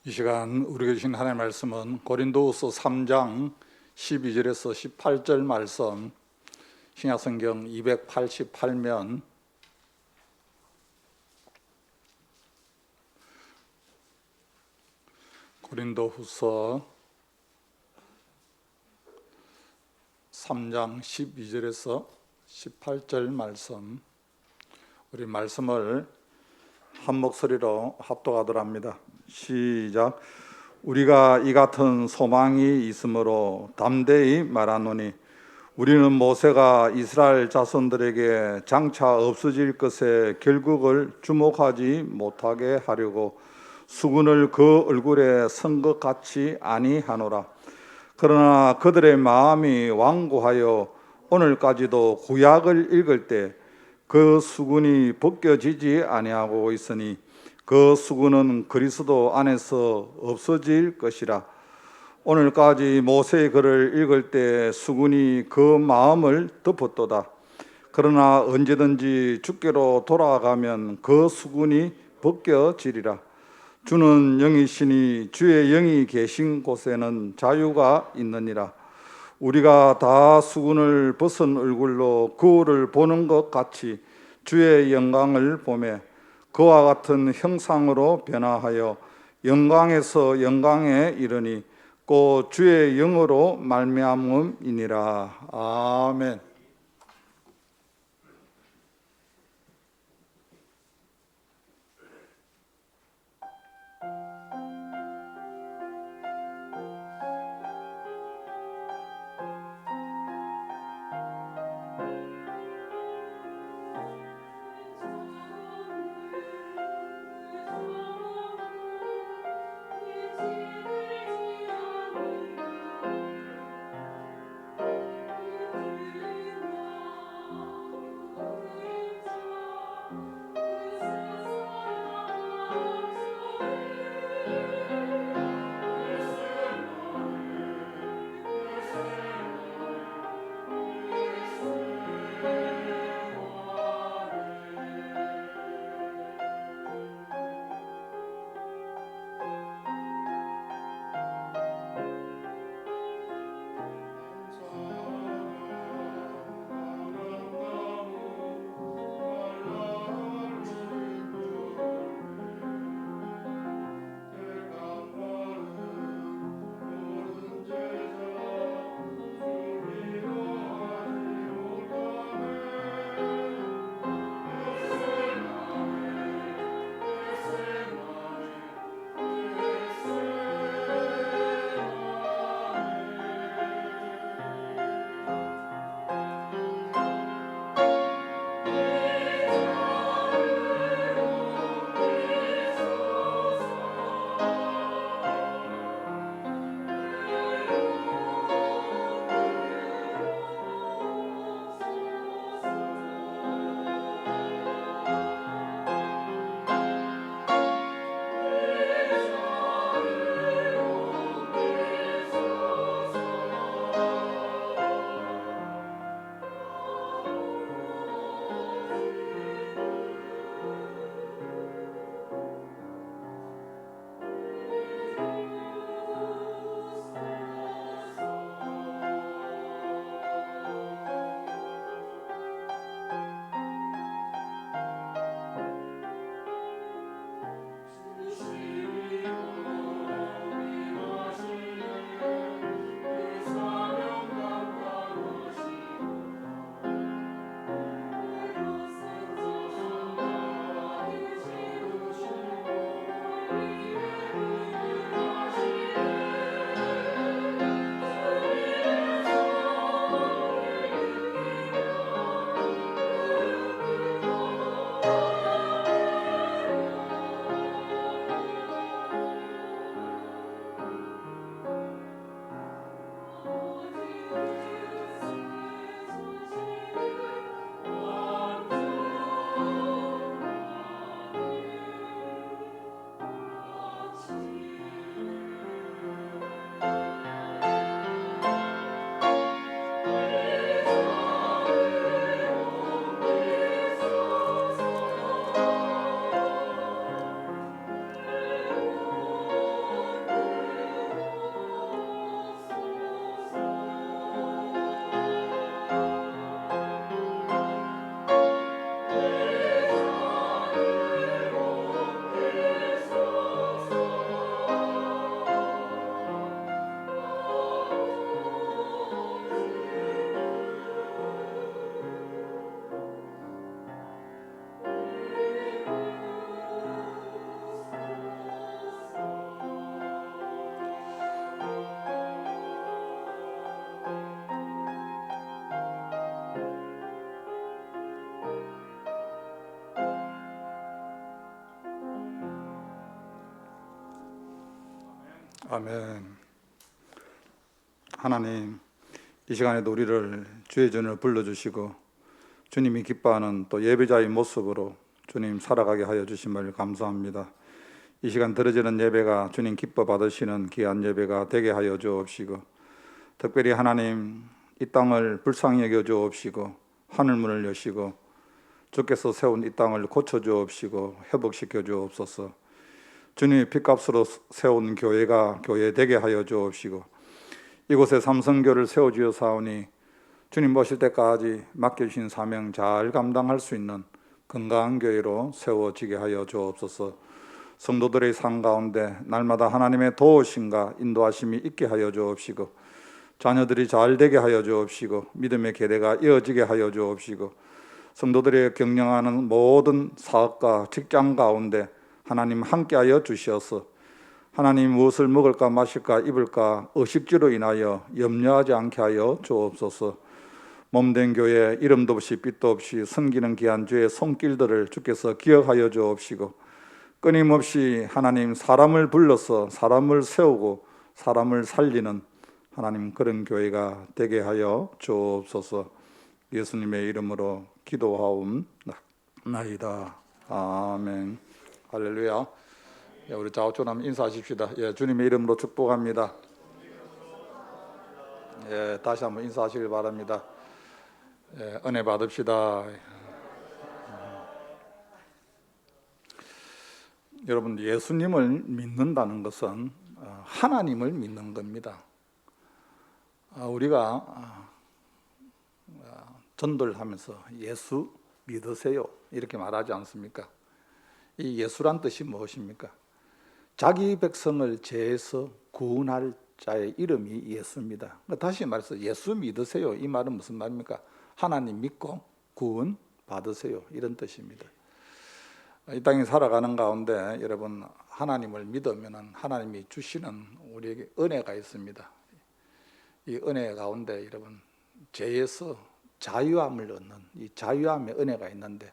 이 시간 우리에게 주신 하나님의 말씀은 고린도후서 3장 12절에서 18절 말씀, 신약성경 288면 고린도후서 3장 12절에서 18절 말씀, 우리 말씀을 한 목소리로 합독하도록 합니다. 시작. 우리가 이 같은 소망이 있으므로 담대히 말하노니 우리는 모세가 이스라엘 자손들에게 장차 없어질 것의 결국을 주목하지 못하게 하려고 수군을 그 얼굴에 선 것 같이 아니하노라. 그러나 그들의 마음이 완고하여 오늘까지도 구약을 읽을 때 그 수군이 벗겨지지 아니하고 있으니 그 수군은 그리스도 안에서 없어질 것이라. 오늘까지 모세의 글을 읽을 때 수군이 그 마음을 덮었도다. 그러나 언제든지 주께로 돌아가면 그 수군이 벗겨지리라. 주는 영이시니 주의 영이 계신 곳에는 자유가 있느니라. 우리가 다 수군을 벗은 얼굴로 거울을 보는 것 같이 주의 영광을 보매 그와 같은 형상으로 변화하여 영광에서 영광에 이르니 곧 주의 영으로 말미암음이니라. 아멘. 아멘. 하나님, 이 시간에도 우리를 주의 전을 불러주시고 주님이 기뻐하는 또 예배자의 모습으로 주님 살아가게 하여 주심을 감사합니다. 이 시간 드려지는 예배가 주님 기뻐 받으시는 귀한 예배가 되게 하여 주옵시고, 특별히 하나님 이 땅을 불쌍히 여겨 주옵시고 하늘문을 여시고 주께서 세운 이 땅을 고쳐 주옵시고 회복시켜 주옵소서. 주님의 핏값으로 세운 교회가 교회 되게 하여 주옵시고, 이곳에 삼성교를 세워주어사오니 주님 모실 때까지 맡겨주신 사명 잘 감당할 수 있는 건강한 교회로 세워지게 하여 주옵소서. 성도들의 삶 가운데 날마다 하나님의 도우심과 인도하심이 있게 하여 주옵시고, 자녀들이 잘 되게 하여 주옵시고 믿음의 계대가 이어지게 하여 주옵시고, 성도들이 경영하는 모든 사업과 직장 가운데 하나님 함께하여 주시어서 하나님 무엇을 먹을까 마실까 입을까 의식주로 인하여 염려하지 않게 하여 주옵소서. 몸된 교회 이름도 없이 빛도 없이 섬기는 귀한 주의 손길들을 주께서 기억하여 주옵시고, 끊임없이 하나님 사람을 불러서 사람을 세우고 사람을 살리는 하나님 그런 교회가 되게 하여 주옵소서. 예수님의 이름으로 기도하옵나이다. 아멘. 할렐루야. 우리 좌우처럼 인사하십시다. 주님의 이름으로 축복합니다. 다시 한번 인사하시길 바랍니다. 은혜 받읍시다. 여러분, 예수님을 믿는다는 것은 하나님을 믿는 겁니다. 우리가 전도를 하면서 예수 믿으세요 이렇게 말하지 않습니까? 이 예수란 뜻이 무엇입니까? 자기 백성을 죄에서 구원할 자의 이름이 예수입니다. 다시 말해서 예수 믿으세요, 이 말은 무슨 말입니까? 하나님 믿고 구원 받으세요 이런 뜻입니다. 이 땅에 살아가는 가운데 여러분, 하나님을 믿으면 하나님이 주시는 우리에게 은혜가 있습니다. 이 은혜 가운데 여러분, 죄에서 자유함을 얻는 이 자유함의 은혜가 있는데,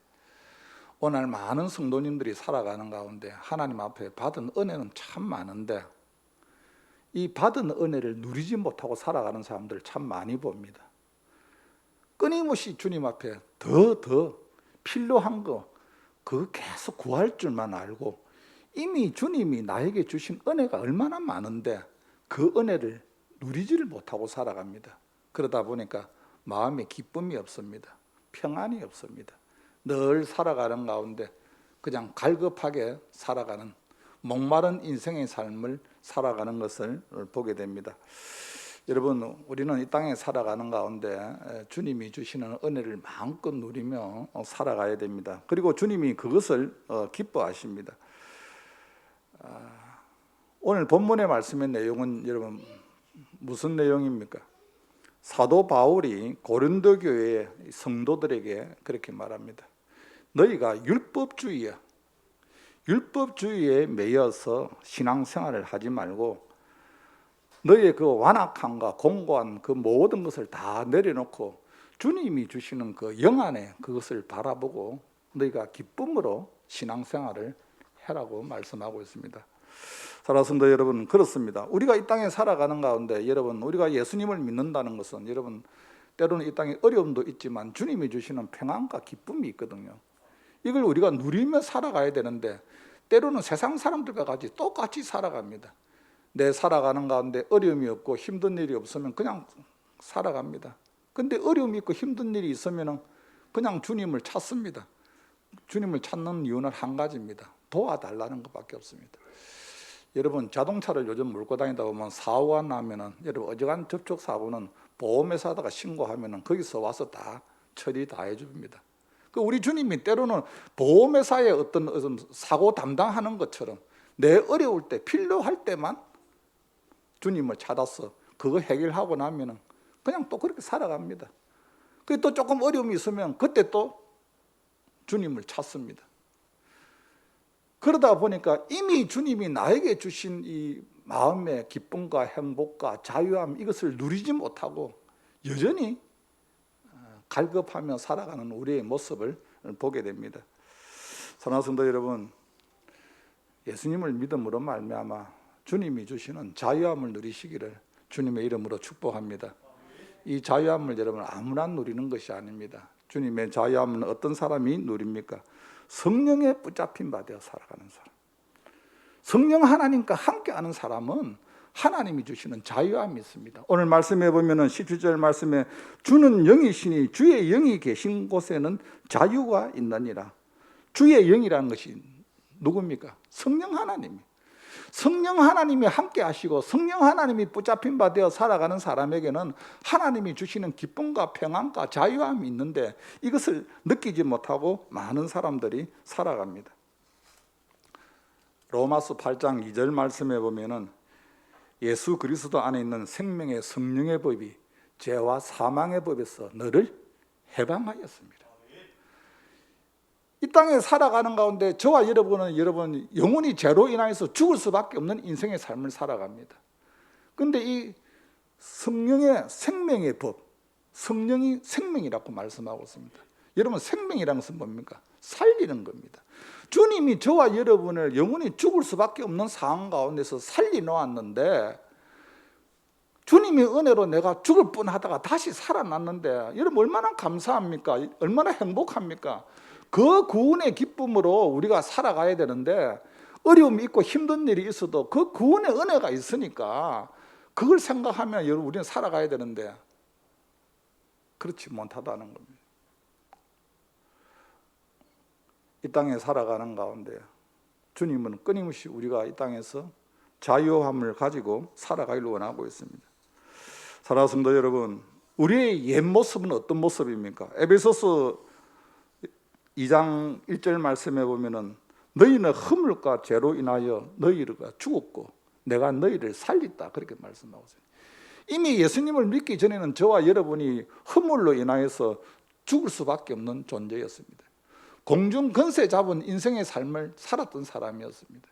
오늘 많은 성도님들이 살아가는 가운데 하나님 앞에 받은 은혜는 참 많은데 이 받은 은혜를 누리지 못하고 살아가는 사람들 참 많이 봅니다. 끊임없이 주님 앞에 더 필요한 거 그거 계속 구할 줄만 알고, 이미 주님이 나에게 주신 은혜가 얼마나 많은데 그 은혜를 누리지를 못하고 살아갑니다. 그러다 보니까 마음에 기쁨이 없습니다. 평안이 없습니다. 늘 살아가는 가운데 그냥 갈급하게 살아가는 목마른 인생의 삶을 살아가는 것을 보게 됩니다. 여러분, 우리는 이 땅에 살아가는 가운데 주님이 주시는 은혜를 마음껏 누리며 살아가야 됩니다. 그리고 주님이 그것을 기뻐하십니다. 오늘 본문의 말씀의 내용은 여러분 무슨 내용입니까? 사도 바울이 고린도 교회의 성도들에게 그렇게 말합니다. 너희가 율법주의에 매여서 신앙생활을 하지 말고 너희의 그 완악함과 공고한 그 모든 것을 다 내려놓고 주님이 주시는 그 영안에 그것을 바라보고 너희가 기쁨으로 신앙생활을 해라고 말씀하고 있습니다. 사랑하는 성도 여러분, 그렇습니다. 우리가 이 땅에 살아가는 가운데 여러분, 우리가 예수님을 믿는다는 것은 여러분 때로는 이 땅에 어려움도 있지만 주님이 주시는 평안과 기쁨이 있거든요. 이걸 우리가 누리며 살아가야 되는데 때로는 세상 사람들과 같이 똑같이 살아갑니다. 내 살아가는 가운데 어려움이 없고 힘든 일이 없으면 그냥 살아갑니다. 근데 어려움이 있고 힘든 일이 있으면 그냥 주님을 찾습니다. 주님을 찾는 이유는 한 가지입니다. 도와달라는 것밖에 없습니다. 여러분, 자동차를 요즘 몰고 다니다 보면 사고가 나면은, 여러분 어지간한 접촉 사고는 보험회사에다가 신고하면은 거기서 와서 다 처리 다 해줍니다. 우리 주님이 때로는 보험회사의 어떤 사고 담당하는 것처럼 내 어려울 때 필요할 때만 주님을 찾아서 그거 해결하고 나면은 그냥 또 그렇게 살아갑니다. 그 또 조금 어려움이 있으면 그때 또 주님을 찾습니다. 그러다 보니까 이미 주님이 나에게 주신 이 마음의 기쁨과 행복과 자유함, 이것을 누리지 못하고 여전히 갈급하며 살아가는 우리의 모습을 보게 됩니다. 사랑하는 성도 여러분, 예수님을 믿음으로 말미암아 주님이 주시는 자유함을 누리시기를 주님의 이름으로 축복합니다. 이 자유함을 여러분 아무나 누리는 것이 아닙니다. 주님의 자유함은 어떤 사람이 누립니까? 성령에 붙잡힌 바 되어 살아가는 사람. 성령 하나님과 함께하는 사람은 하나님이 주시는 자유함이 있습니다. 오늘 말씀해 보면은 17절 말씀에 주는 영이시니 주의 영이 계신 곳에는 자유가 있느니라. 주의 영이라는 것이 누굽니까? 성령 하나님. 성령 하나님이 함께 하시고 성령 하나님이 붙잡힌 바 되어 살아가는 사람에게는 하나님이 주시는 기쁨과 평안과 자유함이 있는데 이것을 느끼지 못하고 많은 사람들이 살아갑니다. 로마서 8장 2절 말씀에 보면은 예수 그리스도 안에 있는 생명의 성령의 법이 죄와 사망의 법에서 너를 해방하였습니다. 이 땅에 살아가는 가운데 저와 여러분은 영원히 죄로 인하여서 죽을 수밖에 없는 인생의 삶을 살아갑니다. 그런데 이 성령의 생명의 법, 성령이 생명이라고 말씀하고 있습니다. 여러분 생명이라는 것은 뭡니까? 살리는 겁니다. 주님이 저와 여러분을 영원히 죽을 수밖에 없는 상황 가운데서 살리놓았는데 주님의 은혜로 내가 죽을 뻔하다가 다시 살아났는데 여러분 얼마나 감사합니까? 얼마나 행복합니까? 그 구원의 기쁨으로 우리가 살아가야 되는데 어려움이 있고 힘든 일이 있어도 그 구원의 은혜가 있으니까 그걸 생각하면 여러분 우리는 살아가야 되는데 그렇지 못하다는 겁니다. 이 땅에 살아가는 가운데 주님은 끊임없이 우리가 이 땅에서 자유함을 가지고 살아가기를 원하고 있습니다. 사랑하는 성도 여러분, 우리의 옛 모습은 어떤 모습입니까? 에베소서 2장 1절 말씀에 보면은 너희는 허물과 죄로 인하여 너희가 죽었고 내가 너희를 살렸다 그렇게 말씀하고 있어요. 이미 예수님을 믿기 전에는 저와 여러분이 허물로 인하여서 죽을 수밖에 없는 존재였습니다. 공중 권세 잡은 인생의 삶을 살았던 사람이었습니다.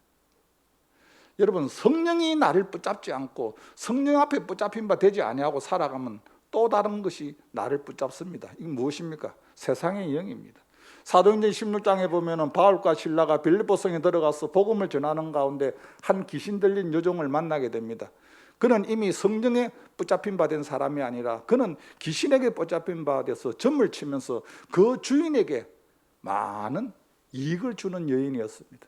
여러분 성령이 나를 붙잡지 않고 성령 앞에 붙잡힌 바 되지 아니하고 살아가면 또 다른 것이 나를 붙잡습니다. 이건 무엇입니까? 세상의 영입니다. 사도행전 16장에 보면은 바울과 실라가 빌립보성에 들어가서 복음을 전하는 가운데 한 귀신 들린 여종을 만나게 됩니다. 그는 이미 성령에 붙잡힌 바 된 사람이 아니라 그는 귀신에게 붙잡힌 바 돼서 점을 치면서 그 주인에게 많은 이익을 주는 여인이었습니다.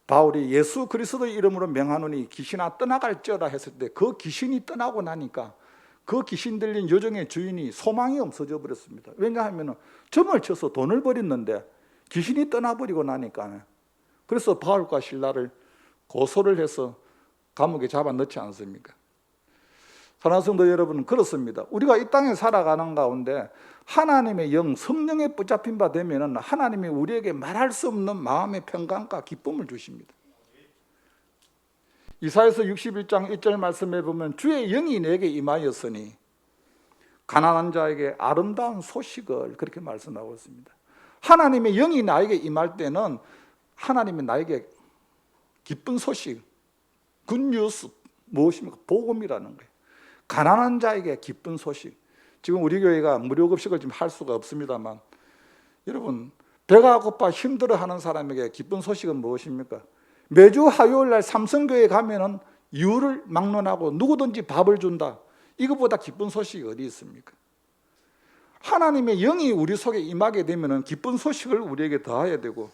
바울이 예수 그리스도의 이름으로 명하노니 귀신아 떠나갈지어다 했을 때 그 귀신이 떠나고 나니까 그 귀신 들린 여종의 주인이 소망이 없어져 버렸습니다. 왜냐하면 점을 쳐서 돈을 벌였는데 귀신이 떠나버리고 나니까. 그래서 바울과 실라를 고소를 해서 감옥에 잡아 넣지 않습니까? 사랑하는 성도 여러분, 그렇습니다. 우리가 이 땅에 살아가는 가운데 하나님의 영, 성령에 붙잡힌 바 되면은 하나님이 우리에게 말할 수 없는 마음의 평강과 기쁨을 주십니다. 이사야서 61장 1절 말씀에 보면 주의 영이 내게 임하였으니 가난한 자에게 아름다운 소식을 그렇게 말씀하고 있습니다. 하나님의 영이 나에게 임할 때는 하나님이 나에게 기쁜 소식, 굿뉴스 무엇입니까? 복음이라는 거예요. 가난한 자에게 기쁜 소식. 지금 우리 교회가 무료급식을 지금 할 수가 없습니다만 여러분 배가 고파 힘들어하는 사람에게 기쁜 소식은 무엇입니까? 매주 화요일 날 삼성교회 가면은 이유를 막론하고 누구든지 밥을 준다. 이것보다 기쁜 소식이 어디 있습니까? 하나님의 영이 우리 속에 임하게 되면은 기쁜 소식을 우리에게 더해야 되고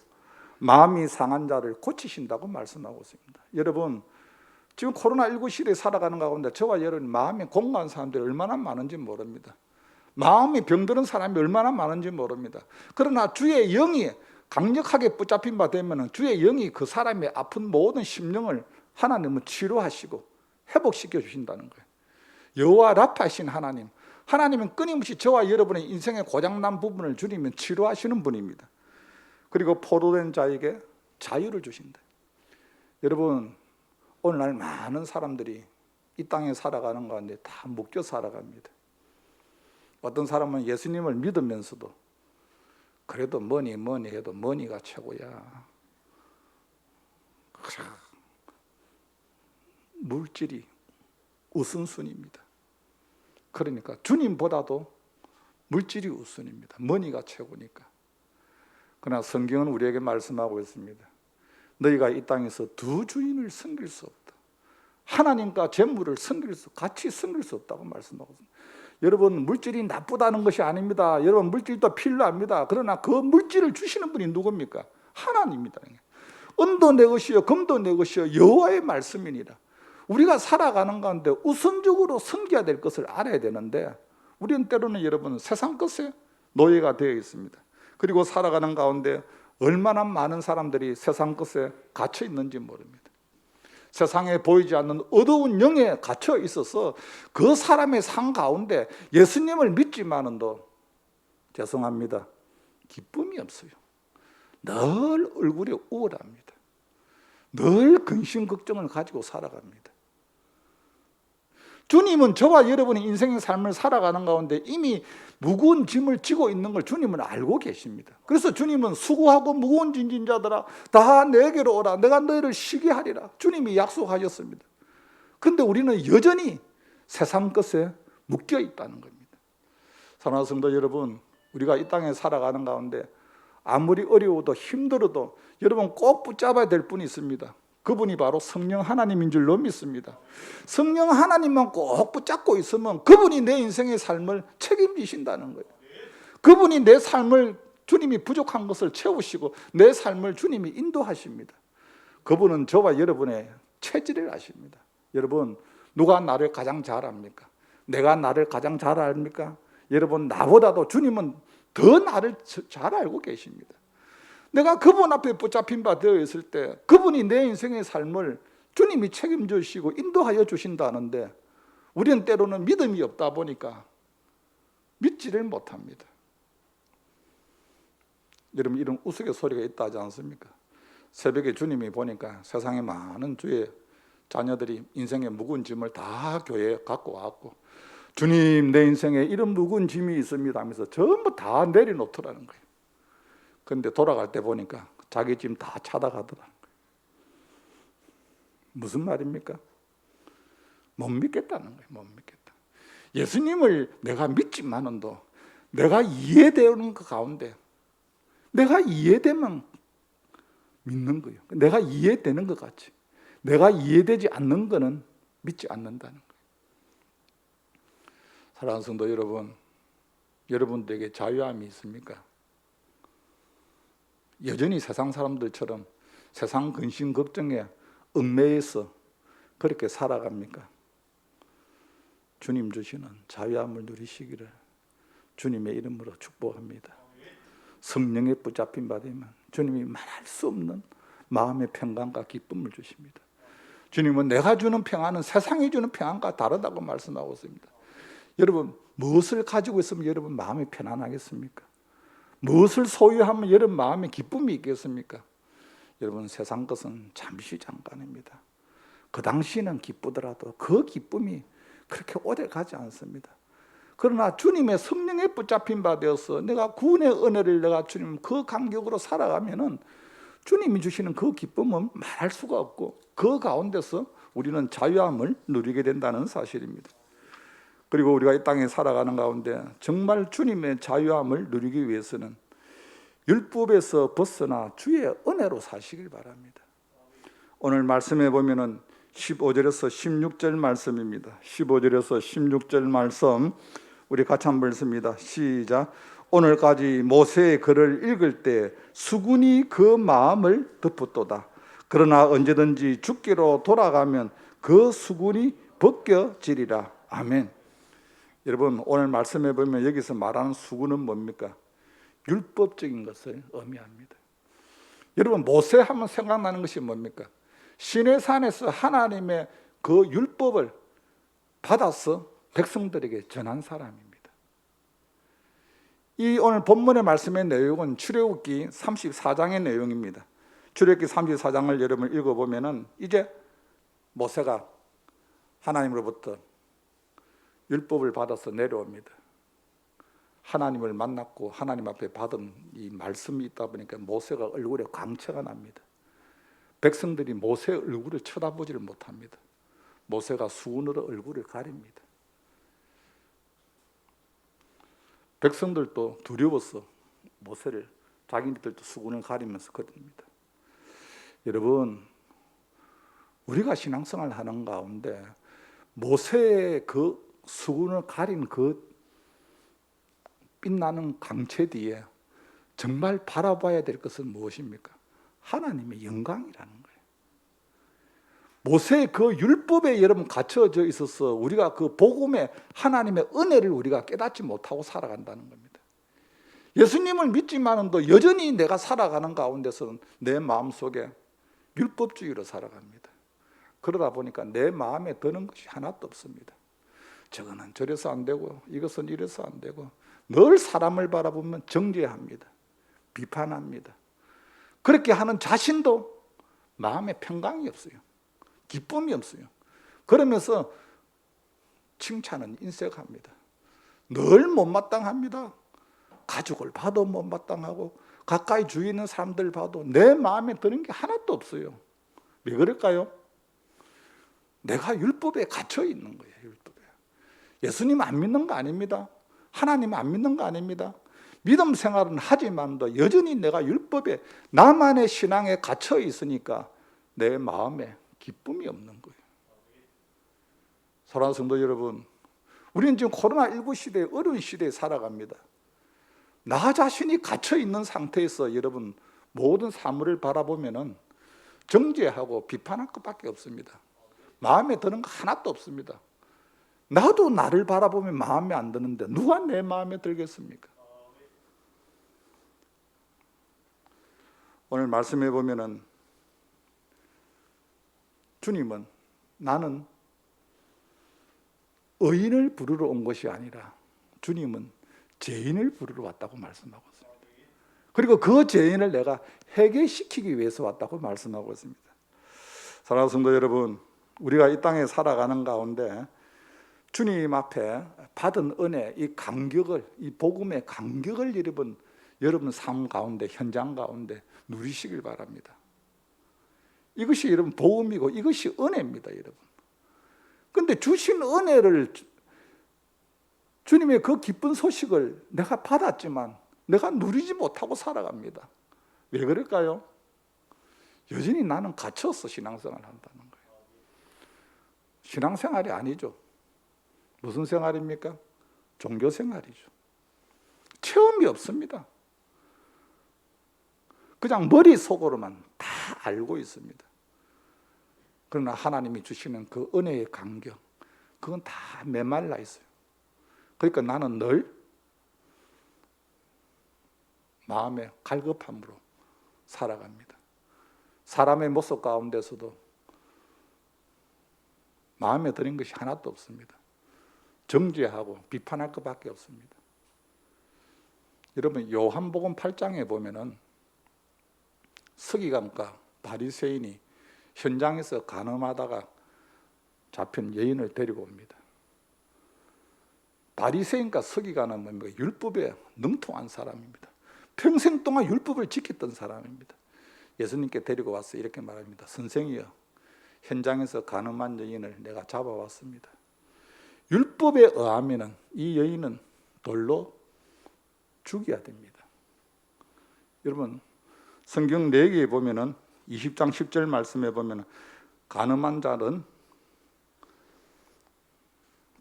마음이 상한 자를 고치신다고 말씀하고 있습니다. 여러분 지금 코로나19 시대에 살아가는 가운데 저와 여러분 마음이 공고한 사람들이 얼마나 많은지 모릅니다. 마음이 병드는 사람이 얼마나 많은지 모릅니다. 그러나 주의 영이 강력하게 붙잡힌 바 되면 주의 영이 그 사람의 아픈 모든 심령을 하나님은 치료하시고 회복시켜 주신다는 거예요. 여호와 라파이신 하나님, 하나님은 끊임없이 저와 여러분의 인생의 고장난 부분을 주님은 치료하시는 분입니다. 그리고 포로된 자에게 자유를 주신다. 여러분 오늘날 많은 사람들이 이 땅에 살아가는 가운데 다 묶여 살아갑니다. 어떤 사람은 예수님을 믿으면서도 그래도 뭐니 해도 머니가 최고야. 물질이 우선순위입니다. 그러니까 주님보다도 물질이 우선입니다. 머니가 최고니까. 그러나 성경은 우리에게 말씀하고 있습니다. 너희가 이 땅에서 두 주인을 섬길 수 없다. 하나님과 재물을 같이 섬길 수 없다고 말씀하거든요. 여러분, 물질이 나쁘다는 것이 아닙니다. 여러분, 물질도 필요합니다. 그러나 그 물질을 주시는 분이 누굽니까? 하나님입니다. 은도 내 것이요 금도 내 것이요 여호와의 말씀이니라. 우리가 살아가는 가운데 우선적으로 섬겨야 될 것을 알아야 되는데, 우리는 때로는 여러분 세상 것에 노예가 되어 있습니다. 그리고 살아가는 가운데 얼마나 많은 사람들이 세상 것에 갇혀 있는지 모릅니다. 세상에 보이지 않는 어두운 영에 갇혀 있어서 그 사람의 삶 가운데 예수님을 믿지만은도 죄송합니다, 기쁨이 없어요. 늘 얼굴이 우울합니다. 늘 근심 걱정을 가지고 살아갑니다. 주님은 저와 여러분의 인생의 삶을 살아가는 가운데 이미 무거운 짐을 지고 있는 걸 주님은 알고 계십니다. 그래서 주님은 수고하고 무거운 짐진 자들아 다 내게로 오라, 내가 너희를 쉬게 하리라, 주님이 약속하셨습니다. 그런데 우리는 여전히 세상 것에 묶여 있다는 겁니다. 사랑하는 성도 여러분, 우리가 이 땅에 살아가는 가운데 아무리 어려워도 힘들어도 여러분 꼭 붙잡아야 될 분이 있습니다. 그분이 바로 성령 하나님인 줄로 믿습니다. 성령 하나님만 꼭 붙잡고 있으면 그분이 내 인생의 삶을 책임지신다는 거예요. 그분이 내 삶을, 주님이 부족한 것을 채우시고 내 삶을 주님이 인도하십니다. 그분은 저와 여러분의 체질을 아십니다. 여러분, 누가 나를 가장 잘 압니까? 내가 나를 가장 잘 압니까? 여러분, 나보다도 주님은 더 나를 잘 알고 계십니다. 내가 그분 앞에 붙잡힌 바 되어 있을 때 그분이 내 인생의 삶을 주님이 책임져 주시고 인도하여 주신다는데, 우리는 때로는 믿음이 없다 보니까 믿지를 못합니다. 여러분, 이런 우스갯소리가 있다 하지 않습니까? 새벽에 주님이 보니까 세상에 많은 주의 자녀들이 인생의 무거운 짐을 다 교회에 갖고 왔고, 주님, 내 인생에 이런 무거운 짐이 있습니다 하면서 전부 다 내려놓더라는 거예요. 그런데 돌아갈 때 보니까 자기 짐 다 찾아가더라는 거예요. 무슨 말입니까? 못 믿겠다는 거예요. 못 믿겠다. 예수님을 내가 믿지만은도 내가 이해되는 것 가운데 내가 이해되면 믿는 거예요. 내가 이해되는 것 같이 내가 이해되지 않는 것은 믿지 않는다는 거예요. 사랑하는 성도 여러분, 여러분들에게 자유함이 있습니까? 여전히 세상 사람들처럼 세상 근심 걱정에 얽매여서 그렇게 살아갑니까? 주님 주시는 자유함을 누리시기를 주님의 이름으로 축복합니다. 성령에 붙잡힌 바 되면 주님이 말할 수 없는 마음의 평강과 기쁨을 주십니다. 주님은 내가 주는 평안은 세상이 주는 평안과 다르다고 말씀하고 있습니다. 여러분, 무엇을 가지고 있으면 여러분 마음이 편안하겠습니까? 무엇을 소유하면 여러분 마음에 기쁨이 있겠습니까? 여러분, 세상 것은 잠시 잠깐입니다. 그 당시는 기쁘더라도 그 기쁨이 그렇게 오래 가지 않습니다. 그러나 주님의 성령에 붙잡힌 바 되어서 내가 구원의 은혜를 내가 주님 그 감격으로 살아가면은 주님이 주시는 그 기쁨은 말할 수가 없고 그 가운데서 우리는 자유함을 누리게 된다는 사실입니다. 그리고 우리가 이 땅에 살아가는 가운데 정말 주님의 자유함을 누리기 위해서는 율법에서 벗어나 주의 은혜로 사시길 바랍니다. 오늘 말씀해 보면은 15절에서 16절 말씀입니다. 15절에서 16절 말씀 우리 같이 한번 읽습니다. 시작. 오늘까지 모세의 글을 읽을 때 수군이 그 마음을 덮었도다. 그러나 언제든지 죽기로 돌아가면 그 수군이 벗겨지리라. 아멘. 여러분, 오늘 말씀해 보면 여기서 말하는 수군은 뭡니까? 율법적인 것을 의미합니다. 여러분, 모세 하면 생각나는 것이 뭡니까? 시내산에서 하나님의 그 율법을 받아서 백성들에게 전한 사람입니다. 이 오늘 본문의 말씀의 내용은 출애굽기 34장의 내용입니다. 출애굽기 34장을 여러분 읽어보면은 이제 모세가 하나님으로부터 율법을 받아서 내려옵니다. 하나님을 만났고 하나님 앞에 받은 이 말씀이 있다 보니까 모세가 얼굴에 광채가 납니다. 백성들이 모세의 얼굴을 쳐다보지를 못합니다. 모세가 수군으로 얼굴을 가립니다. 백성들도 두려워서 모세를 자기들도 수군을 가리면서 거듭니다. 여러분, 우리가 신앙생활 하는 가운데 모세의 그 수군을 가린 그 빛나는 강체 뒤에 정말 바라봐야 될 것은 무엇입니까? 하나님의 영광이라는 거예요. 모세의 그 율법에 여러분 갇혀져 있어서 우리가 그 복음의 하나님의 은혜를 우리가 깨닫지 못하고 살아간다는 겁니다. 예수님을 믿지만도 여전히 내가 살아가는 가운데서는 내 마음속에 율법주의로 살아갑니다. 그러다 보니까 내 마음에 드는 것이 하나도 없습니다. 저거는 저래서 안 되고 이것은 이래서 안 되고 늘 사람을 바라보면 정죄합니다. 비판합니다. 그렇게 하는 자신도 마음에 평강이 없어요. 기쁨이 없어요. 그러면서 칭찬은 인색합니다. 늘 못마땅합니다. 가족을 봐도 못마땅하고 가까이 주위에 있는 사람들 봐도 내 마음에 드는 게 하나도 없어요. 왜 그럴까요? 내가 율법에 갇혀 있는 거예요. 율법에. 예수님 안 믿는 거 아닙니다. 하나님 안 믿는 거 아닙니다. 믿음 생활은 하지만도 여전히 내가 율법에 나만의 신앙에 갇혀 있으니까 내 마음에 기쁨이 없는 거예요. 사랑하는 성도 여러분, 우리는 지금 코로나19 시대에 어려운 시대에 살아갑니다. 나 자신이 갇혀 있는 상태에서 여러분 모든 사물을 바라보면은 정죄하고 비판할 것밖에 없습니다. 마음에 드는 거 하나도 없습니다. 나도 나를 바라보면 마음에 안 드는데 누가 내 마음에 들겠습니까? 오늘 말씀해 보면은 주님은 나는 의인을 부르러 온 것이 아니라 주님은 죄인을 부르러 왔다고 말씀하고 있습니다. 그리고 그 죄인을 내가 해결시키기 위해서 왔다고 말씀하고 있습니다. 사랑하는 성도 여러분, 우리가 이 땅에 살아가는 가운데 주님 앞에 받은 은혜, 이 감격을, 이 복음의 감격을 여러분 삶 가운데, 현장 가운데 누리시길 바랍니다. 이것이 여러분 복음이고 이것이 은혜입니다, 여러분. 그런데 주신 은혜를, 주님의 그 기쁜 소식을 내가 받았지만 내가 누리지 못하고 살아갑니다. 왜 그럴까요? 여전히 나는 갇혀서 신앙생활을 한다는 거예요. 신앙생활이 아니죠. 무슨 생활입니까? 종교생활이죠. 체험이 없습니다. 그냥 머릿속으로만 다 알고 있습니다. 그러나 하나님이 주시는 그 은혜의 감격, 그건 다 메말라 있어요. 그러니까 나는 늘 마음의 갈급함으로 살아갑니다. 사람의 모습 가운데서도 마음에 드는 것이 하나도 없습니다. 정죄하고 비판할 것밖에 없습니다. 여러분, 요한복음 8장에 보면은 서기관과 바리새인이 현장에서 간음하다가 잡힌 여인을 데리고 옵니다. 바리새인과 서기관은 뭡니까? 율법에 능통한 사람입니다. 평생 동안 율법을 지켰던 사람입니다. 예수님께 데리고 와서 이렇게 말합니다. 선생이여, 현장에서 간음한 여인을 내가 잡아왔습니다. 율법에 의하면 이 여인은 돌로 죽여야 됩니다. 여러분, 성경 4개에 보면은 20장 10절 말씀에 보면은 간음한 자는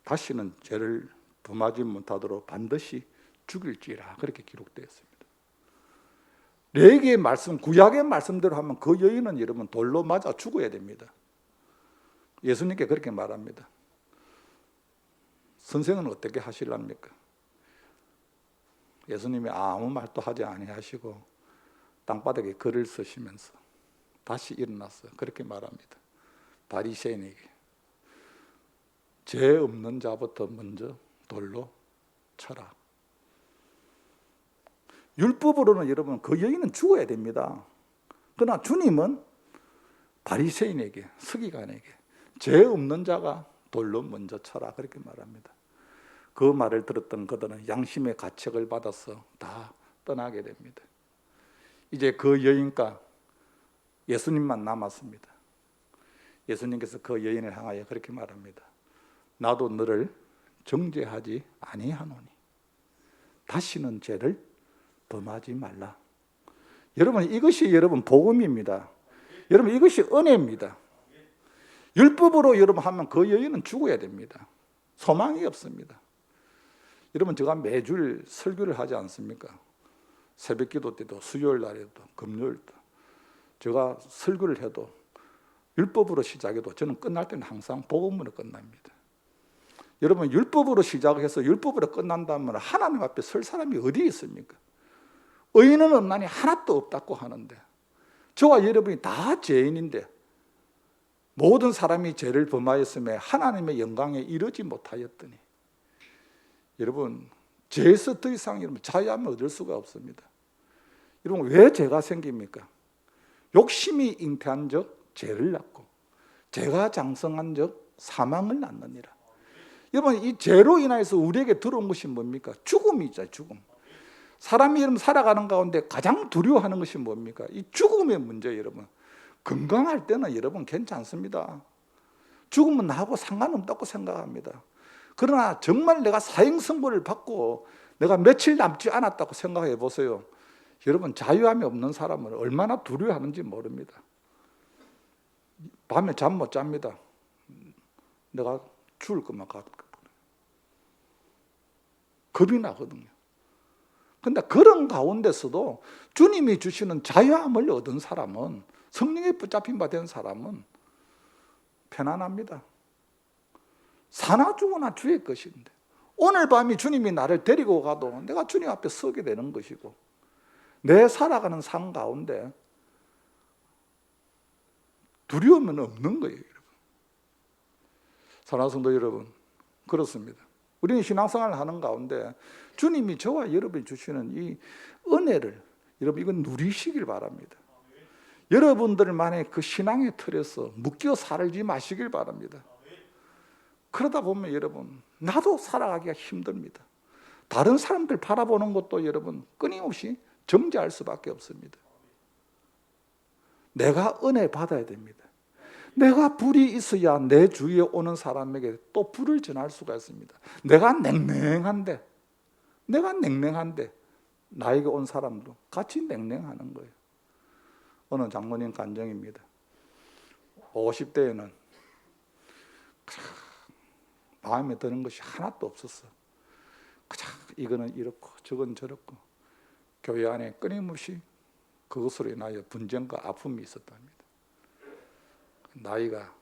다시는 죄를 범하지 못하도록 반드시 죽일지라, 그렇게 기록되어 있습니다. 4개의 말씀, 구약의 말씀대로 하면 그 여인은 여러분 돌로 맞아 죽어야 됩니다. 예수님께 그렇게 말합니다. 선생은 어떻게 하실랍니까? 예수님이 아무 말도 하지 아니하시고 땅바닥에 글을 쓰시면서 다시 일어나서 그렇게 말합니다. 바리새인에게 죄 없는 자부터 먼저 돌로 쳐라. 율법으로는 여러분 그 여인은 죽어야 됩니다. 그러나 주님은 바리새인에게, 서기관에게 죄 없는 자가 돌로 먼저 쳐라, 그렇게 말합니다. 그 말을 들었던 그들은 양심의 가책을 받아서 다 떠나게 됩니다. 이제 그 여인과 예수님만 남았습니다. 예수님께서 그 여인을 향하여 그렇게 말합니다. 나도 너를 정죄하지 아니하노니 다시는 죄를 범하지 말라. 여러분, 이것이 여러분 복음입니다. 여러분 이것이 은혜입니다. 율법으로 여러분 하면 그 여인은 죽어야 됩니다. 소망이 없습니다. 여러분 제가 매주 설교를 하지 않습니까? 새벽 기도 때도 수요일 날에도 금요일도 제가 설교를 해도 율법으로 시작해도 저는 끝날 때는 항상 복음으로 끝납니다. 여러분 율법으로 시작해서 율법으로 끝난다면 하나님 앞에 설 사람이 어디 있습니까? 의인은 없나니 하나도 없다고 하는데 저와 여러분이 다 죄인인데 모든 사람이 죄를 범하였음에 하나님의 영광에 이르지 못하였더니 여러분 죄에서 더 이상 여러분 자유함을 얻을 수가 없습니다. 여러분 왜 죄가 생깁니까? 욕심이 잉태한 적 죄를 낳고 죄가 장성한 적 사망을 낳느니라. 여러분 이 죄로 인하여서 우리에게 들어온 것이 뭡니까? 죽음이 있죠. 죽음. 사람이 여러분 살아가는 가운데 가장 두려워하는 것이 뭡니까? 이 죽음의 문제. 여러분 건강할 때는 여러분 괜찮습니다. 죽으면 나하고 상관없다고 생각합니다. 그러나 정말 내가 사형선고를 받고 내가 며칠 남지 않았다고 생각해 보세요. 여러분 자유함이 없는 사람은 얼마나 두려워하는지 모릅니다. 밤에 잠 못 잡니다. 내가 죽을 것만 같고 겁이 나거든요. 그런데 그런 가운데서도 주님이 주시는 자유함을 얻은 사람은, 성령에 붙잡힌 바 된 사람은 편안합니다. 사나 죽으나 주의 것인데 오늘 밤이 주님이 나를 데리고 가도 내가 주님 앞에 서게 되는 것이고 내 살아가는 삶 가운데 두려움은 없는 거예요. 여러분. 사랑하는 성도 여러분, 그렇습니다. 우리는 신앙생활을 하는 가운데 주님이 저와 여러분이 주시는 이 은혜를 여러분 이건 누리시길 바랍니다. 여러분들만의 그 신앙의 틀에서 묶여 살지 마시길 바랍니다. 그러다 보면 여러분 나도 살아가기가 힘듭니다. 다른 사람들 바라보는 것도 여러분 끊임없이 정죄할 수밖에 없습니다. 내가 은혜 받아야 됩니다. 내가 불이 있어야 내 주위에 오는 사람에게 또 불을 전할 수가 있습니다. 내가 냉랭한데 나에게 온 사람도 같이 냉랭하는 거예요. 어느 장로님 간증입니다. 50대에는 마음에 드는 것이 하나도 없었어. 이거는 이렇고 저건 저렇고 교회 안에 끊임없이 그것으로 인하여 분쟁과 아픔이 있었답니다. 나이가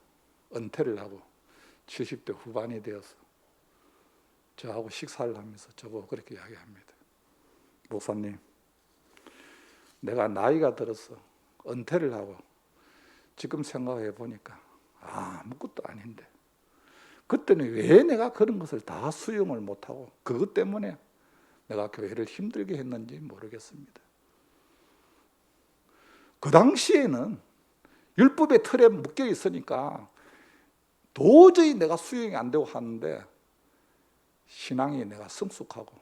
은퇴를 하고 70대 후반이 되어서 저하고 식사를 하면서 저보고 그렇게 이야기합니다. 목사님, 내가 나이가 들어서 은퇴를 하고 지금 생각해 보니까 아무것도 아닌데 그때는 왜 내가 그런 것을 다 수용을 못하고 그것 때문에 내가 교회를 힘들게 했는지 모르겠습니다. 그 당시에는 율법의 틀에 묶여 있으니까 도저히 내가 수용이 안 되고 하는데 신앙이 내가 성숙하고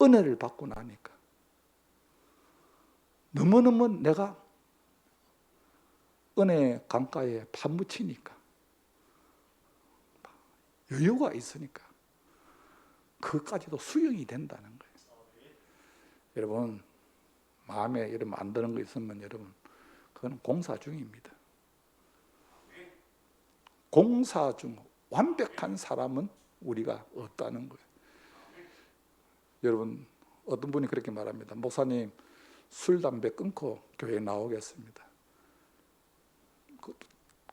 은혜를 받고 나니까 너무너무 내가 은혜 강가에 파묻히니까 여유가 있으니까 그것까지도 수용이 된다는 거예요. 여러분 마음에 여러분 안 드는 거 있으면 여러분 그건 공사 중입니다. 공사 중 완벽한 사람은 우리가 없다는 거예요. 여러분 어떤 분이 그렇게 말합니다. 목사님 술 담배 끊고 교회에 나오겠습니다.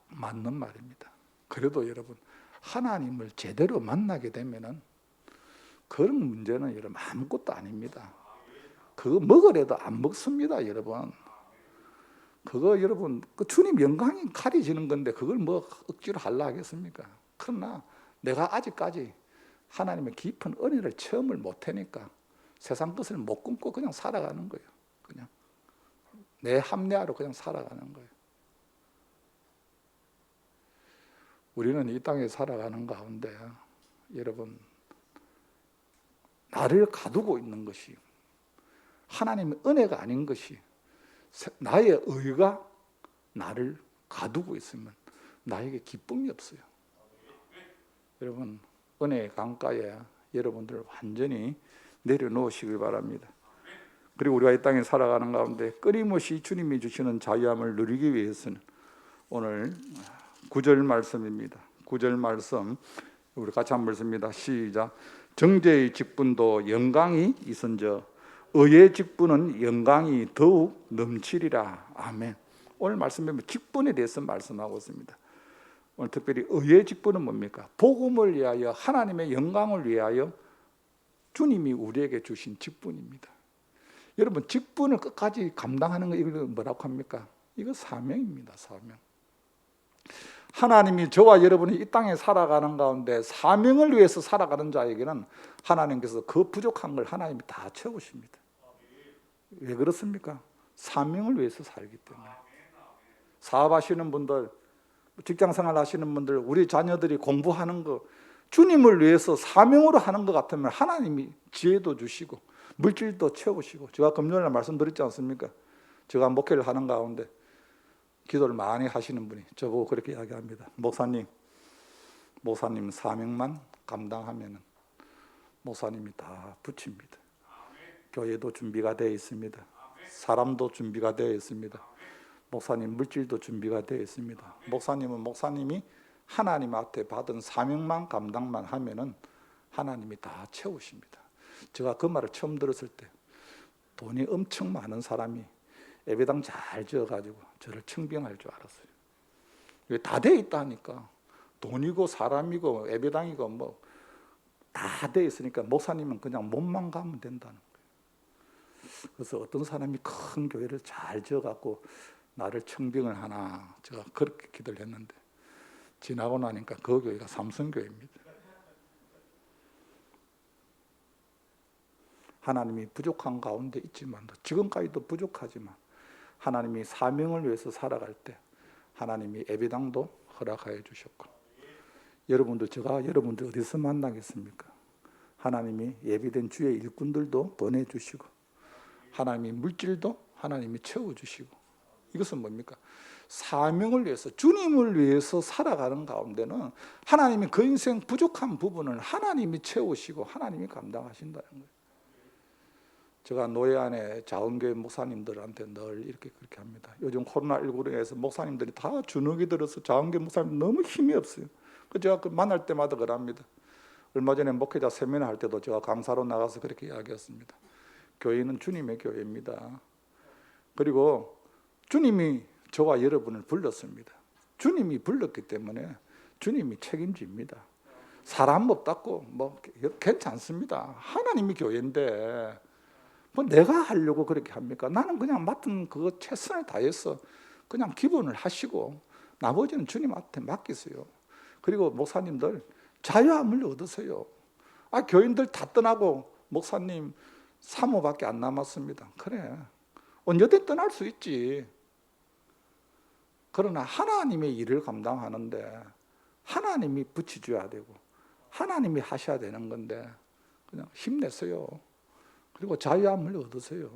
맞는 말입니다. 그래도 여러분 하나님을 제대로 만나게 되면은 그런 문제는 여러분 아무것도 아닙니다. 그거 먹으려도 안 먹습니다, 여러분. 그거 여러분 그 주님 영광이 가려지는 건데 그걸 뭐 억지로 하려 하겠습니까? 그러나 내가 아직까지 하나님의 깊은 은혜를 체험을 못하니까 세상 것을 못 끊고 그냥 살아가는 거예요. 그냥 내 합리화로 그냥 살아가는 거예요. 우리는 이 땅에 살아가는 가운데 여러분 나를 가두고 있는 것이 하나님의 은혜가 아닌 것이 나의 의가 나를 가두고 있으면 나에게 기쁨이 없어요. 여러분 은혜의 강가에 여러분들 완전히 내려놓으시길 바랍니다. 그리고 우리가 이 땅에 살아가는 가운데 끊임없이 주님이 주시는 자유함을 누리기 위해서는 오늘 9절 말씀입니다. 9절 말씀 우리 같이 한번 읽습니다. 시작. 정죄의 직분도 영광이 있은저 의의 직분은 영광이 더욱 넘치리라. 아멘. 오늘 말씀에 직분에 대해서 말씀하고 있습니다. 오늘 특별히 의의 직분은 뭡니까? 복음을 위하여 하나님의 영광을 위하여 주님이 우리에게 주신 직분입니다. 여러분 직분을 끝까지 감당하는 거 이걸 뭐라고 합니까? 이거 사명입니다. 사명. 하나님이 저와 여러분이 이 땅에 살아가는 가운데 사명을 위해서 살아가는 자에게는 하나님께서 그 부족한 걸 하나님이 다 채우십니다. 왜 그렇습니까? 사명을 위해서 살기 때문에. 사업하시는 분들, 직장생활 하시는 분들, 우리 자녀들이 공부하는 거 주님을 위해서 사명으로 하는 것 같으면 하나님이 지혜도 주시고 물질도 채우시고, 제가 금요일에 말씀드렸지 않습니까? 제가 목회를 하는 가운데 기도를 많이 하시는 분이 저보고 그렇게 이야기합니다. 목사님 사명만 감당하면 목사님이 다 붙입니다. 교회도 준비가 되어 있습니다. 사람도 준비가 되어 있습니다. 목사님 물질도 준비가 되어 있습니다. 목사님은 목사님이 하나님 앞에 받은 사명만 감당만 하면은 하나님이 다 채우십니다. 제가 그 말을 처음 들었을 때 돈이 엄청 많은 사람이 예배당 잘 지어가지고 저를 청빙할 줄 알았어요. 왜 다 돼 있다니까. 돈이고 사람이고 예배당이고 뭐 다 돼 있으니까 목사님은 그냥 몸만 가면 된다는 거예요. 그래서 어떤 사람이 큰 교회를 잘 지어갖고 나를 청빙을 하나, 제가 그렇게 기도를 했는데 지나고 나니까 그 교회가 삼성교회입니다. 하나님이 부족한 가운데 있지만 지금까지도 부족하지만 하나님이 사명을 위해서 살아갈 때 하나님이 예배당도 허락하여 주셨고, 여러분들 제가 여러분들 어디서 만나겠습니까? 하나님이 예비된 주의 일꾼들도 보내주시고 하나님이 물질도 하나님이 채워주시고, 이것은 뭡니까? 사명을 위해서 주님을 위해서 살아가는 가운데는 하나님이 그 인생 부족한 부분을 하나님이 채우시고 하나님이 감당하신다는 거예요. 제가 노예 안에 자원교회 목사님들한테 늘 이렇게 그렇게 합니다. 요즘 코로나19로 인해서 목사님들이 다 주눅이 들어서 자원교회 목사님 너무 힘이 없어요. 제가 만날 때마다 그럽니다. 얼마 전에 목회자 세미나 할 때도 제가 강사로 나가서 그렇게 이야기했습니다. 교회는 주님의 교회입니다. 그리고 주님이 저와 여러분을 불렀습니다. 주님이 불렀기 때문에 주님이 책임집니다. 사람 없다고 뭐 괜찮습니다. 하나님이 교회인데 뭐 내가 하려고 그렇게 합니까? 나는 그냥 맡은 그거 최선을 다해서 그냥 기본을 하시고 나머지는 주님한테 맡기세요. 그리고 목사님들 자유함을 얻으세요. 교인들 다 떠나고 목사님 사모밖에 안 남았습니다. 그래, 언제든 떠날 수 있지. 그러나 하나님의 일을 감당하는데 하나님이 붙여줘야 되고 하나님이 하셔야 되는 건데 그냥 힘내세요. 그리고 자유함을 얻으세요.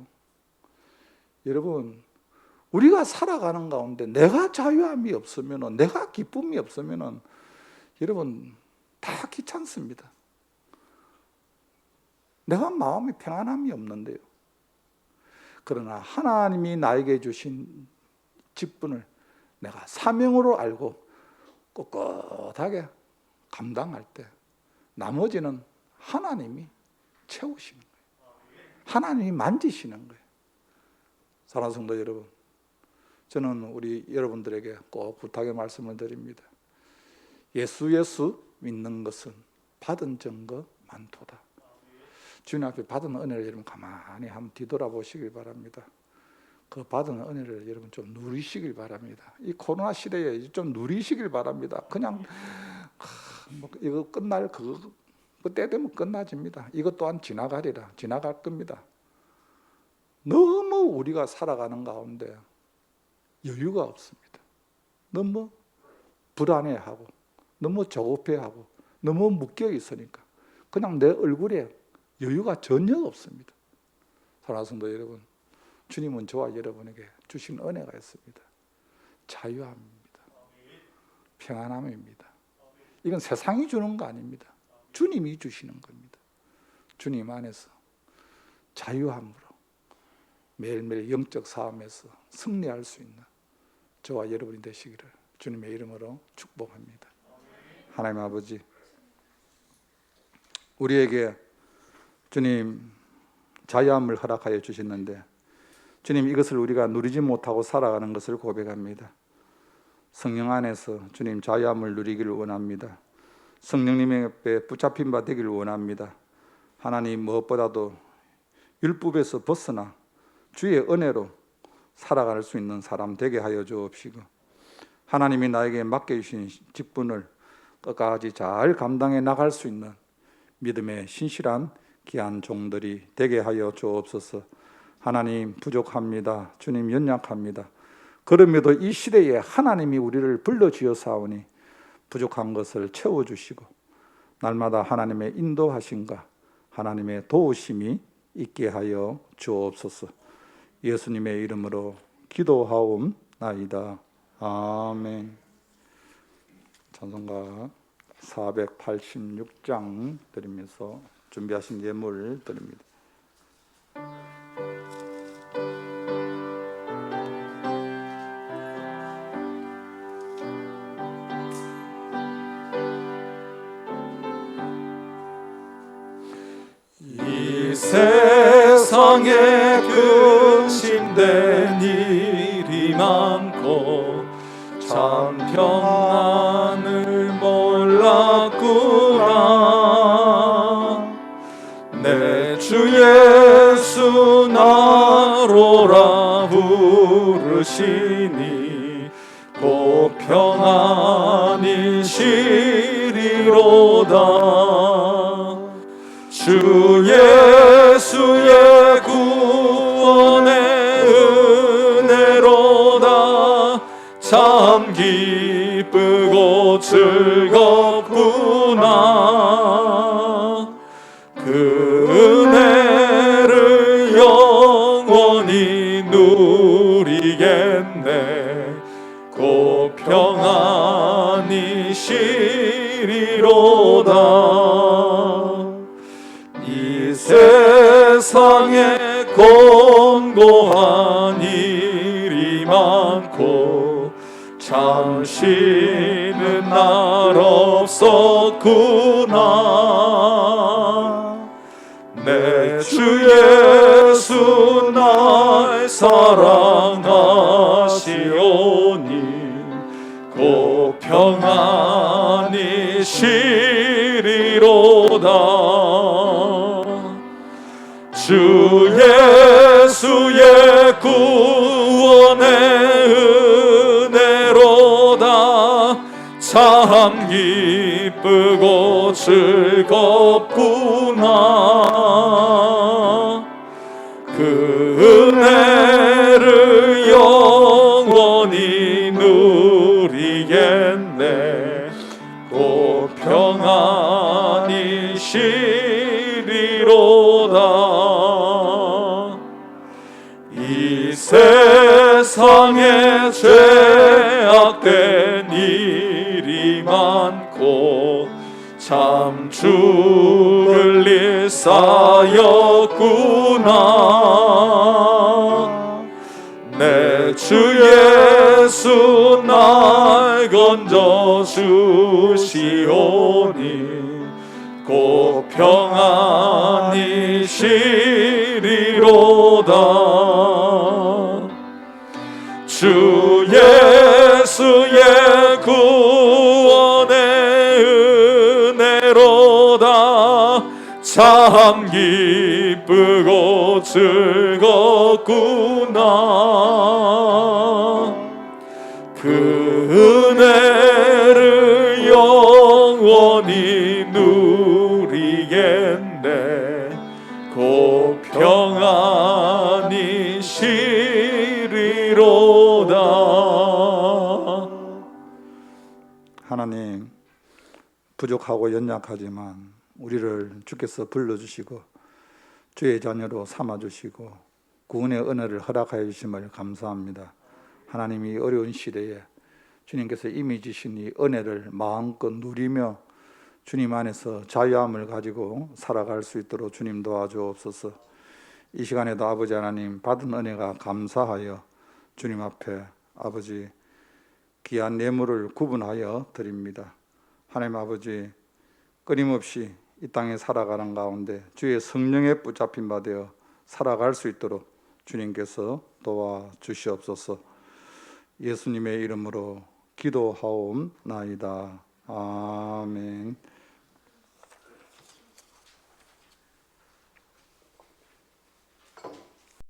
여러분, 우리가 살아가는 가운데 내가 자유함이 없으면, 내가 기쁨이 없으면 여러분 다 귀찮습니다. 내가 마음이 평안함이 없는데요. 그러나 하나님이 나에게 주신 직분을 내가 사명으로 알고 꿋꿋하게 감당할 때 나머지는 하나님이 채우시는 거예요. 하나님이 만지시는 거예요. 사랑하는 성도 여러분, 저는 우리 여러분들에게 꼭 부탁의 말씀을 드립니다. 예수 믿는 것은 받은 증거 많도다. 주님 앞에 받은 은혜를 여러분 가만히 한번 뒤돌아보시길 바랍니다. 그 받은 은혜를 여러분 좀 누리시길 바랍니다. 이 코로나 시대에 좀 누리시길 바랍니다. 그냥 뭐 이거 끝날 그때 되면 끝나집니다. 이것 또한 지나가리라. 지나갈 겁니다. 너무 우리가 살아가는 가운데 여유가 없습니다. 너무 불안해하고 너무 조급해하고 너무 묶여 있으니까 그냥 내 얼굴에 여유가 전혀 없습니다. 사랑하는 성도 여러분, 주님은 저와 여러분에게 주신 은혜가 있습니다. 자유함입니다. 평안함입니다. 이건 세상이 주는 거 아닙니다. 주님이 주시는 겁니다. 주님 안에서 자유함으로 매일매일 영적 싸움에서 승리할 수 있는 저와 여러분이 되시기를 주님의 이름으로 축복합니다. 하나님 아버지, 우리에게 주님 자유함을 허락하여 주셨는데 주님, 이것을 우리가 누리지 못하고 살아가는 것을 고백합니다. 성령 안에서 주님 자유함을 누리기를 원합니다. 성령님의 옆에 붙잡힌 바 되기를 원합니다. 하나님, 무엇보다도 율법에서 벗어나 주의 은혜로 살아갈 수 있는 사람 되게 하여 주옵시고, 하나님이 나에게 맡겨주신 직분을 끝까지 잘 감당해 나갈 수 있는 믿음의 신실한 귀한 종들이 되게 하여 주옵소서. 하나님, 부족합니다. 주님, 연약합니다. 그럼에도 이 시대에 하나님이 우리를 불러주셨사오니 부족한 것을 채워주시고 날마다 하나님의 인도하심과 하나님의 도우심이 있게 하여 주옵소서. 예수님의 이름으로 기도하옵나이다. 아멘. 찬송가 486장 드리면서 준비하신 예물 드립니다. 이 세상에 근심된 일이 많고 참 평안을 몰랐구나. 내 주 예수 나로라 부르시니 곧 평안이 시리로다. 주 예수의 구원의 은혜로다. 참 기쁘고 즐겁구나. 그 은혜를 영원히 누리겠네. 곧 평안이 시리로다. 이 세상에 곤고한 일이 많고 참 쉬는 날 없었구나. 내 주 예수 날 사랑하시오니 곧 평안이 시리로다. 주 예수의 구원의 은혜로다. 참 기쁘고 즐겁구나. 그 은혜를 영원히 누리겠네. 곧 평안이 시리로다. 이 세상에 죄악된 일이 많고 참 죽을 일 쌓였구나. 내 주 예수 날 건져 주시오니 곧 평안이 시리로다. 주 예수의 구원의 은혜로다. 참 기쁘고 즐겁구나. 그 은혜를 영원히 누리겠네. 곧 평안이 시리로다. 하나님, 부족하고 연약하지만 우리를 주께서 불러주시고 주의 자녀로 삼아주시고 구원의 은혜를 허락하여 주심을 감사합니다. 하나님이 어려운 시대에 주님께서 이미 주신 이 은혜를 마음껏 누리며 주님 안에서 자유함을 가지고 살아갈 수 있도록 주님 도와주옵소서. 이 시간에도 아버지 하나님 받은 은혜가 감사하여 주님 앞에 아버지 귀한 예물을 구분하여 드립니다. 하나님 아버지 끊임없이 이 땅에 살아가는 가운데 주의 성령에 붙잡힌 바 되어 살아갈 수 있도록 주님께서 도와주시옵소서. 예수님의 이름으로 기도하옵나이다. 아멘.